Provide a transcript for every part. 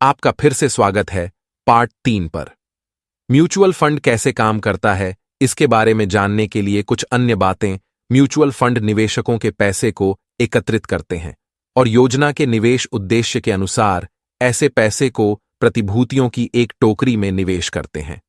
आपका फिर से स्वागत है पार्ट 3 पर। म्यूचुअल फंड कैसे काम करता है, इसके बारे में जानने के लिए कुछ अन्य बातें। म्यूचुअल फंड निवेशकों के पैसे को एकत्रित करते हैं और योजना के निवेश उद्देश्य के अनुसार ऐसे पैसे को प्रतिभूतियों की एक टोकरी में निवेश करते हैं।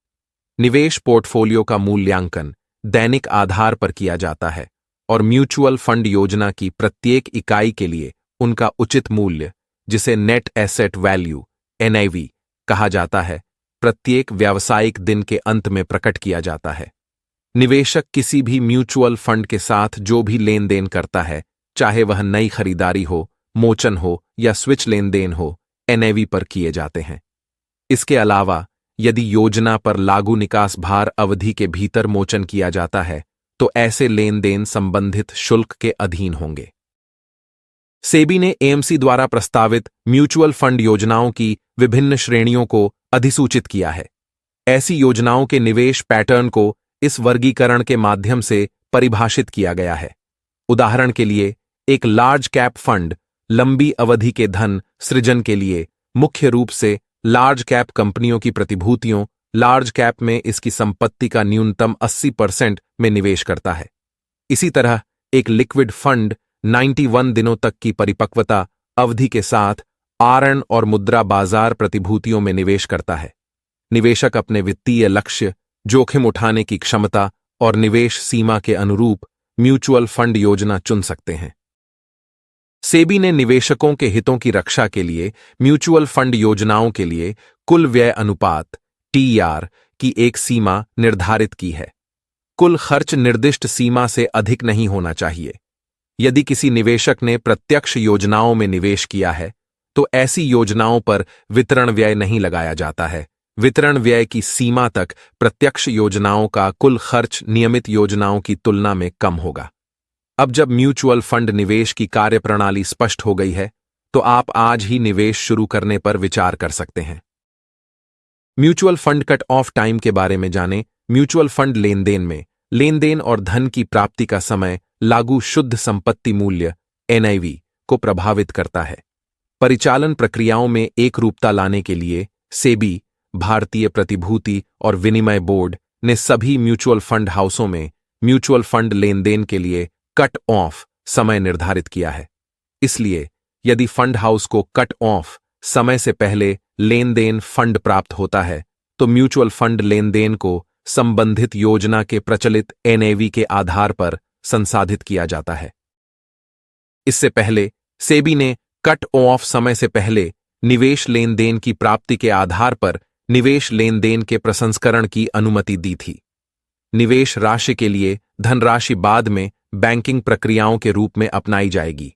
निवेश पोर्टफोलियो का मूल्यांकन दैनिक आधार पर किया जाता है और म्यूचुअल फंड योजना की प्रत्येक इकाई के लिए उनका उचित मूल्य, जिसे नेट एसेट वैल्यू NAV कहा जाता है, प्रत्येक व्यावसायिक दिन के अंत में प्रकट किया जाता है। निवेशक किसी भी म्यूचुअल फंड के साथ जो भी लेन देन करता है, चाहे वह नई खरीदारी हो, मोचन हो या स्विच लेन देन हो, NAV पर किए जाते हैं। इसके अलावा यदि योजना पर लागू निकास भार अवधि के भीतर मोचन किया जाता है तो ऐसे लेन देन संबंधित शुल्क के अधीन होंगे। सेबी ने AMC द्वारा प्रस्तावित म्यूचुअल फंड योजनाओं की विभिन्न श्रेणियों को अधिसूचित किया है। ऐसी योजनाओं के निवेश पैटर्न को इस वर्गीकरण के माध्यम से परिभाषित किया गया है। उदाहरण के लिए, एक लार्ज कैप फंड लंबी अवधि के धन सृजन के लिए मुख्य रूप से लार्ज कैप कंपनियों की प्रतिभूतियों, लार्ज कैप में इसकी संपत्ति का न्यूनतम 80% में निवेश करता है। इसी तरह एक लिक्विड फंड 91 दिनों तक की परिपक्वता अवधि के साथ आरण और मुद्रा बाजार प्रतिभूतियों में निवेश करता है। निवेशक अपने वित्तीय लक्ष्य, जोखिम उठाने की क्षमता और निवेश सीमा के अनुरूप म्यूचुअल फंड योजना चुन सकते हैं। सेबी ने निवेशकों के हितों की रक्षा के लिए म्यूचुअल फंड योजनाओं के लिए कुल व्यय अनुपात TER की एक सीमा निर्धारित की है। कुल खर्च निर्दिष्ट सीमा से अधिक नहीं होना चाहिए। यदि किसी निवेशक ने प्रत्यक्ष योजनाओं में निवेश किया है तो ऐसी योजनाओं पर वितरण व्यय नहीं लगाया जाता है। वितरण व्यय की सीमा तक प्रत्यक्ष योजनाओं का कुल खर्च नियमित योजनाओं की तुलना में कम होगा। अब जब म्यूचुअल फंड निवेश की कार्यप्रणाली स्पष्ट हो गई है तो आप आज ही निवेश शुरू करने पर विचार कर सकते हैं। Mutual fund cut off time के बारे में जानें। म्यूचुअल फंड लेनदेन में लेनदेन और धन की प्राप्ति का समय लागू शुद्ध संपत्ति मूल्य NAV को प्रभावित करता है। परिचालन प्रक्रियाओं में एक रूपता लाने के लिए सेबी, भारतीय प्रतिभूति और विनिमय बोर्ड ने सभी म्यूचुअल फंड हाउसों में म्यूचुअल फंड लेनदेन के लिए कट ऑफ समय निर्धारित किया है। इसलिए यदि फंड हाउस को कट ऑफ समय से पहले लेनदेन फंड प्राप्त होता है तो म्यूचुअल फंड लेनदेन को संबंधित योजना के प्रचलित NAV के आधार पर संसाधित किया जाता है। इससे पहले सेबी ने कट ऑफ समय से पहले निवेश लेनदेन की प्राप्ति के आधार पर निवेश लेनदेन के प्रसंस्करण की अनुमति दी थी। निवेश राशि के लिए धनराशि बाद में बैंकिंग प्रक्रियाओं के रूप में अपनाई जाएगी।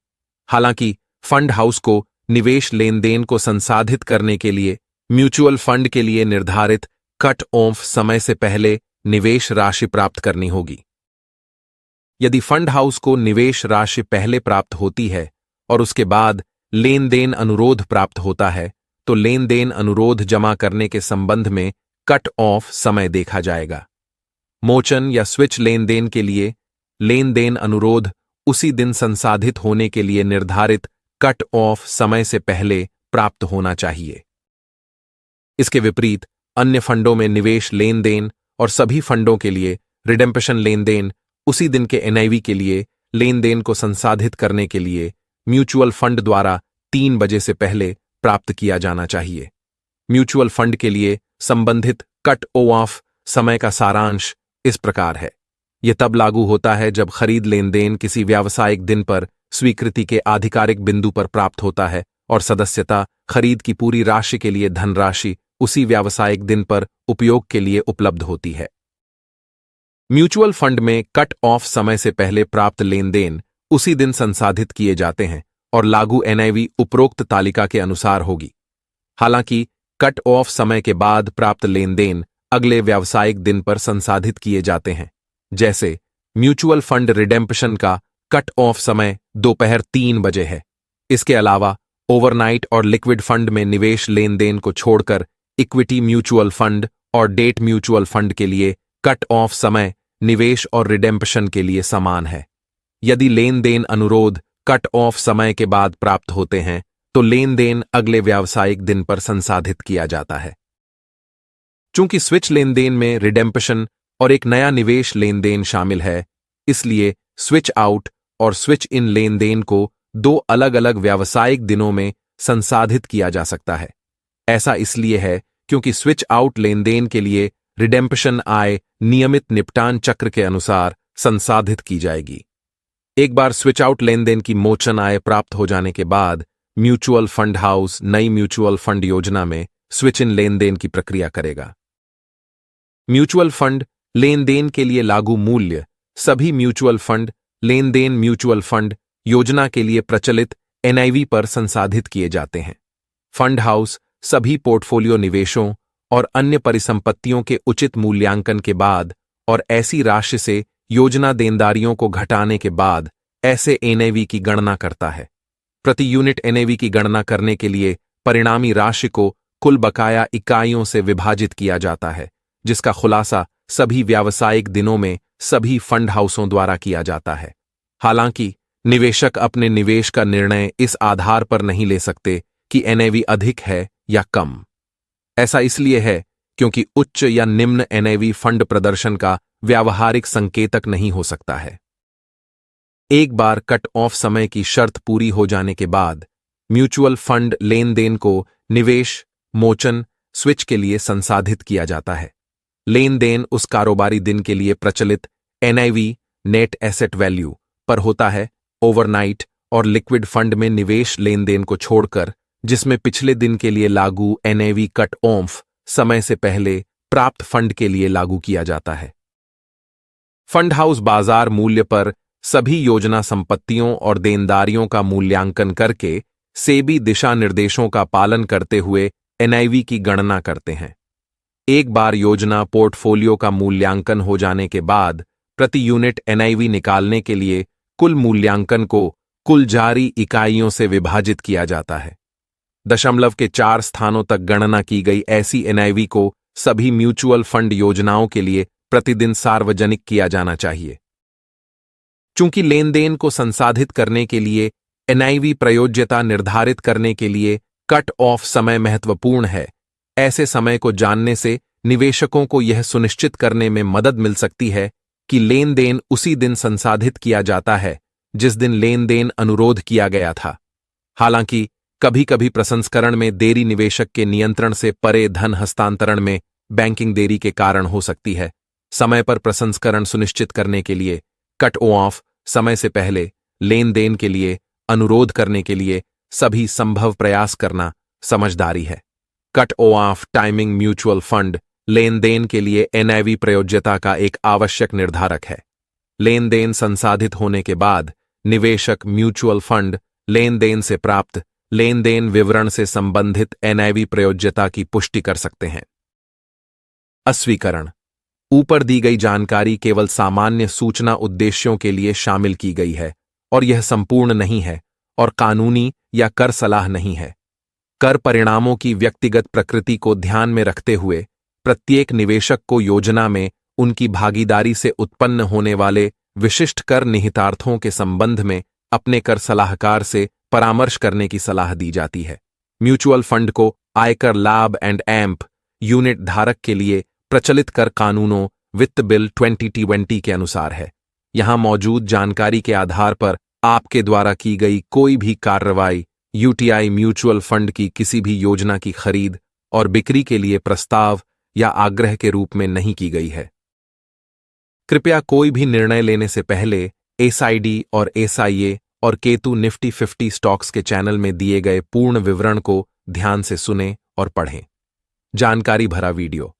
हालांकि फंड हाउस को निवेश लेनदेन को संसाधित करने के लिए म्यूचुअल फंड के लिए निर्धारित कट ऑफ समय से पहले निवेश राशि प्राप्त करनी होगी। यदि फंड हाउस को निवेश राशि पहले प्राप्त होती है और उसके बाद लेन देन अनुरोध प्राप्त होता है तो लेन देन अनुरोध जमा करने के संबंध में कट ऑफ समय देखा जाएगा। मोचन या स्विच लेन देन के लिए लेन देन अनुरोध उसी दिन संसाधित होने के लिए निर्धारित कट ऑफ समय से पहले प्राप्त होना चाहिए। इसके विपरीत अन्य फंडों में निवेश लेन देन और सभी फंडों के लिए रिडेम्पशन लेन देन उसी दिन के NAV के लिए लेन देन को संसाधित करने के लिए म्यूचुअल फंड द्वारा 3 बजे से पहले प्राप्त किया जाना चाहिए। म्यूचुअल फंड के लिए संबंधित कट ऑफ समय का सारांश इस प्रकार है। यह तब लागू होता है जब खरीद लेन देन किसी व्यावसायिक दिन पर स्वीकृति के आधिकारिक बिंदु पर प्राप्त होता है और सदस्यता खरीद की पूरी राशि के लिए धनराशि उसी व्यावसायिक दिन पर उपयोग के लिए उपलब्ध होती है। म्यूचुअल फंड में कट ऑफ समय से पहले प्राप्त लेन देन उसी दिन संसाधित किए जाते हैं और लागू NAV उपरोक्त तालिका के अनुसार होगी। हालांकि कट ऑफ समय के बाद प्राप्त लेन देन अगले व्यावसायिक दिन पर संसाधित किए जाते हैं। जैसे म्यूचुअल फंड रिडेम्पशन का कट ऑफ समय दोपहर 3 बजे है। इसके अलावा ओवरनाइट और लिक्विड फंड में निवेश लेन देन को छोड़कर इक्विटी म्यूचुअल फंड और डेट म्यूचुअल फंड के लिए कट ऑफ समय निवेश और रिडेम्पशन के लिए समान है। यदि लेन देन अनुरोध कट ऑफ समय के बाद प्राप्त होते हैं तो लेन देन अगले व्यावसायिक दिन पर संसाधित किया जाता है। चूंकि स्विच लेन देन में रिडेम्पशन और एक नया निवेश लेन देन शामिल है, इसलिए स्विच आउट और स्विच इन लेन देन को दो अलग अलग व्यावसायिक दिनों में संसाधित किया जा सकता है। ऐसा इसलिए है क्योंकि स्विच आउट लेन देन के लिए रिडेम्पशन आय नियमित निपटान चक्र के अनुसार संसाधित की जाएगी। एक बार स्विच आउट लेन देन की मोचन आय प्राप्त हो जाने के बाद म्यूचुअल फंड हाउस नई म्यूचुअल फंड योजना में स्विच इन लेन देन की प्रक्रिया करेगा। म्यूचुअल फंड लेन देन के लिए लागू मूल्य सभी म्यूचुअल फंड लेन देन म्यूचुअल फंड योजना के लिए प्रचलित एनआईवी पर संसाधित किए जाते हैं। फंड हाउस सभी पोर्टफोलियो निवेशों और अन्य परिसंपत्तियों के उचित मूल्यांकन के बाद और ऐसी राशि से योजना देनदारियों को घटाने के बाद ऐसे एनआईवी की गणना करता है। प्रति यूनिट एनआईवी की गणना करने के लिए परिणामी राशि को कुल बकाया इकाइयों से विभाजित किया जाता है, जिसका खुलासा सभी व्यावसायिक दिनों में सभी फंड हाउसों द्वारा किया जाता है। हालांकि निवेशक अपने निवेश का निर्णय इस आधार पर नहीं ले सकते कि एनआईवी अधिक है या कम। ऐसा इसलिए है क्योंकि उच्च या निम्न एनआईवी फंड प्रदर्शन का व्यावहारिक संकेतक नहीं हो सकता है। एक बार कट ऑफ समय की शर्त पूरी हो जाने के बाद म्यूचुअल फंड लेन देन को निवेश मोचन स्विच के लिए संसाधित किया जाता है। लेन देन उस कारोबारी दिन के लिए प्रचलित एनआईवी नेट एसेट वैल्यू पर होता है, ओवरनाइट और लिक्विड फंड में निवेश लेन देन को छोड़कर, जिसमें पिछले दिन के लिए लागू एनआईवी कट ऑफ समय से पहले प्राप्त फंड के लिए लागू किया जाता है। फंड हाउस बाजार मूल्य पर सभी योजना संपत्तियों और देनदारियों का मूल्यांकन करके सेबी दिशा निर्देशों का पालन करते हुए एनआईवी की गणना करते हैं। एक बार योजना पोर्टफोलियो का मूल्यांकन हो जाने के बाद प्रति यूनिट एनआईवी निकालने के लिए कुल मूल्यांकन को कुल जारी इकाइयों से विभाजित किया जाता है। दशमलव के 4 स्थानों तक गणना की गई ऐसी एनआईवी को सभी म्यूचुअल फंड योजनाओं के लिए प्रतिदिन सार्वजनिक किया जाना चाहिए। चूंकि लेन देन को संसाधित करने के लिए एनआईवी प्रयोज्यता निर्धारित करने के लिए कट ऑफ समय महत्वपूर्ण है, ऐसे समय को जानने से निवेशकों को यह सुनिश्चित करने में मदद मिल सकती है कि लेन देन उसी दिन संसाधित किया जाता है जिस दिन लेन देन अनुरोध किया गया था। हालांकि कभी कभी प्रसंस्करण में देरी निवेशक के नियंत्रण से परे धन हस्तांतरण में बैंकिंग देरी के कारण हो सकती है। समय पर प्रसंस्करण सुनिश्चित करने के लिए कट ऑफ समय से पहले लेन देन के लिए अनुरोध करने के लिए सभी संभव प्रयास करना समझदारी है। Cut off timing mutual fund लेन देन के लिए एनआईवी प्रयोज्यता का एक आवश्यक निर्धारक है। लेन देन संसाधित होने के बाद निवेशक म्यूचुअल फंड लेन देन से प्राप्त लेन देन विवरण से संबंधित एनआईवी प्रयोज्यता की पुष्टि कर सकते हैं। अस्वीकरण: ऊपर दी गई जानकारी केवल सामान्य सूचना उद्देश्यों के लिए शामिल की गई है और यह संपूर्ण नहीं है और कानूनी या कर सलाह नहीं है। कर परिणामों की व्यक्तिगत प्रकृति को ध्यान में रखते हुए प्रत्येक निवेशक को योजना में उनकी भागीदारी से उत्पन्न होने वाले विशिष्ट कर निहितार्थों के संबंध में अपने कर सलाहकार से परामर्श करने की सलाह दी जाती है। म्यूचुअल फंड को आयकर लाभ एंड एम्प यूनिट धारक के लिए प्रचलित कर कानूनों वित्त बिल 2020 के अनुसार है। यहां मौजूद जानकारी के आधार पर आपके द्वारा की गई कोई भी कार्रवाई यूटीआई म्यूचुअल फंड की किसी भी योजना की खरीद और बिक्री के लिए प्रस्ताव या आग्रह के रूप में नहीं की गई है। कृपया कोई भी निर्णय लेने से पहले एसआईडी और एसआईए और केतु निफ्टी 50 स्टॉक्स के चैनल में दिए गए पूर्ण विवरण को ध्यान से सुनें और पढ़ें। जानकारी भरा वीडियो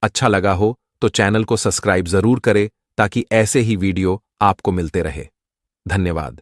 अच्छा लगा हो तो चैनल को सब्सक्राइब जरूर करें ताकि ऐसे ही वीडियो आपको मिलते रहे। धन्यवाद।